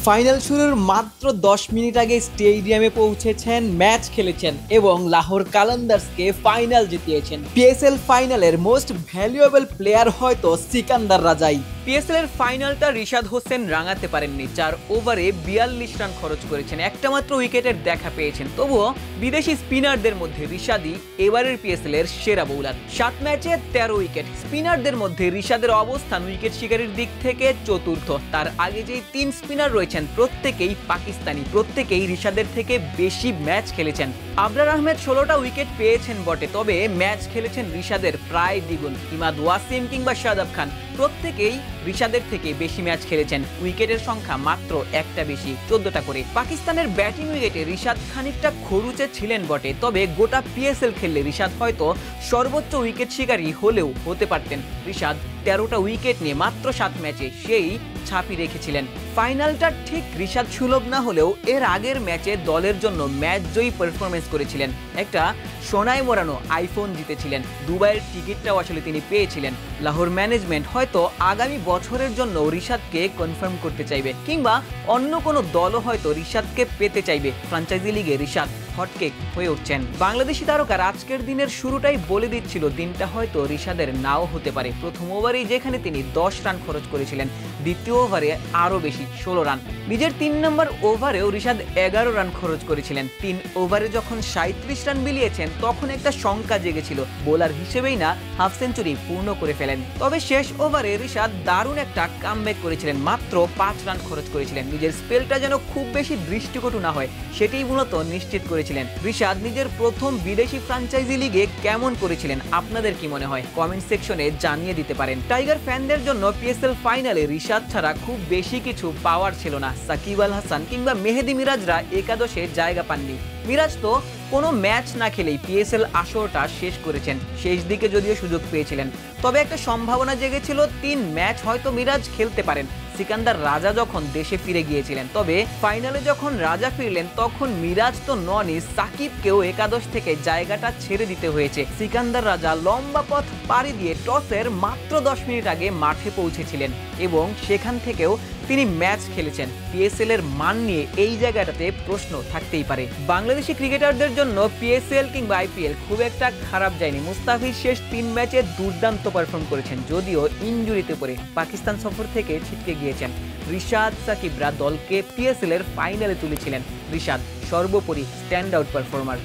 Final শুরুর মাত্র 10 minute আগে স্টেডিয়ামে পৌঁছেছেন, ম্যাচ খেলেছেন এবং লাহোর কালান্দার্সকে ফাইনাল জিতিয়েছেন। পিএসএল ফাইনালের মোস্ট ভ্যালুয়েবল প্লেয়ার হয়তো সিকান্দার রাজাই। পিএসএল এর ফাইনালটা রিশাদ হোসেন রাঙাতে পারেননি। 4 ওভারে 42 রান খরচ করেছেন, একটা মাত্র উইকেটের দেখা পেয়েছেন। তবুও বিদেশি স্পিনারদের মধ্যে রিশাদই এবারের পিএসএল এর সেরা বোলার। 7 ম্যাচে 13 উইকেট। স্পিনারদের মধ্যে রিশাদের অবস্থান উইকেট শিকারির দিক থেকে চতুর্থ। তার আগে যেই 3 স্পিনার রয়েছেন প্রত্যেকেই পাকিস্তানি, প্রত্যেকেই রিশাদের থেকে বেশি ম্যাচ খেলেছেন। আবরার আহমেদ 16টা উইকেট পেয়েছেন বটে, তবে ম্যাচ খেলেছেন রিশাদের প্রায় দ্বিগুণ। ইমাদ ওয়াসিম কিংবা শাদাব খান প্রত্যেকেই রিশাদের থেকে বেশি ম্যাচ খেলেছেন। উইকেটের সংখ্যা মাত্র একটা বেশি, 14টা করে। পাকিস্তানের ব্যাটিং উইকেটে রিশাদ খানিকটা খরুচে ছিলেন বটে, তবে গোটা পিএসএল খেললে রিশাদ হয়তো সর্বোচ্চ উইকেট শিকারী হলেও হতে পারতেন। রিশাদ 13টা উইকেট নিয়ে মাত্র 7 ম্যাচে সেই ছাপি রেখেছিলেন। ফাইনালটা ঠিক রিশাদ সুলভ না হলেও এর আগের ম্যাচে দলের জন্য ম্যাচ জয়ী পারফরমেন্স করেছিলেন। একটা সোনায় মোড়ানো আইফোন জিতেছিলেন। দুবাইয়ের টিকিটটাও আসলে তিনি পেয়েছিলেন। লাহোর ম্যানেজমেন্ট হয়তো আগামী বছরের জন্য রিশাদকে কনফার্ম করতে চাইবে, কিংবা অন্য কোনো দলও হয়তো রিশাদকে পেতে চাইবে। ফ্র্যাঞ্চাইজি লিগে রিশাদ হটকেক হয়ে উঠছেন। বাংলাদেশি তারকার আজকের দিনের শুরুটাই বলে দিচ্ছিল দিনটা হয়তো রিশাদের নাও হতে পারে। প্রথম ওভারেই যেখানে তিনি 10 রান খরচ করেছিলেন, দ্বিতীয় ওভারে আরও বেশি 16 রান। নিজের 3 নম্বর ওভারেও রিশাদ 11 রান খরচ করেছিলেন। 3 ওভারে যখন 37 রান বিলিয়েছেন তখন একটা শঙ্কা জেগেছিল বোলার হিসেবেই না হাফ সেঞ্চুরি পূর্ণ করে ফেলেন। তবে শেষ ওভারে রিশাদ দারুণ একটা কামব্যাক করেছিলেন, মাত্র 5 রান খরচ করেছিলেন। নিজের স্পেলটা যেন খুব বেশি দৃষ্টিকটু না হয় সেটাই মূলত নিশ্চিত করেছিলেন। রিশাদ নিজের প্রথম বিদেশি ফ্র্যাঞ্চাইজি লিগে কেমন করেছিলেন আপনাদের কি মনে হয় কমেন্ট সেকশনে জানিয়ে দিতে পারেন। টাইগার ফ্যানদের জন্য পিএসএল ফাইনালে রিশাদ ছাড়া খুব বেশি কিছু পাওয়ার ছিল না। সাকিব আল হাসান কিংবা মেহেদি মিরাজরা একাদশে জায়গা পাননি। মিরাজ তো কোনো ম্যাচ না খেলেই পিএসএল আসরটা শেষ করেছেন, শেষ দিকে যদিও সুযোগ পেয়েছিলেন। তবে একটা সম্ভাবনা জেগেছিল 3 ম্যাচ হয়তো মিরাজ খেলতে পারেন সিকান্দার রাজা যখন দেশে ফিরে গিয়েছিলেন। তবে ফাইনালে যখন রাজা ফিরলেন তখন মিরাজ তো ননই, সাকিবকেও একাদশ থেকে জায়গাটা ছেড়ে দিতে হয়েছে। সিকান্দার রাজা লম্বা পথ পাড়ি দিয়ে টসের মাত্র 10 মিনিট আগে মাঠে পৌঁছেছিলেন এবং সেখান থেকেও তিনি ম্যাচ খেলেছেন। পিএসএল এর মান নিয়ে এই জায়গাটাতে প্রশ্ন থাকতেই পারে। বাংলাদেশি ক্রিকেটারদের জন্য পিএসএল কিংবা আইপিএল খুব একটা খারাপ যায়নি। মুস্তাফিজ শেষ 3 ম্যাচে দুর্দান্ত পারফর্ম করেছেন, যদিও ইনজুরিতে পড়ে পাকিস্তান সফর থেকে ছিটকে গিয়েছেন। রিশাদ সাকিবরা দলকে পিএসএল এর ফাইনালে তুলেছিলেন। রিশাদ সর্বোপরি stand out performer.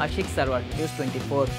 Ashik Sarwar, news 24।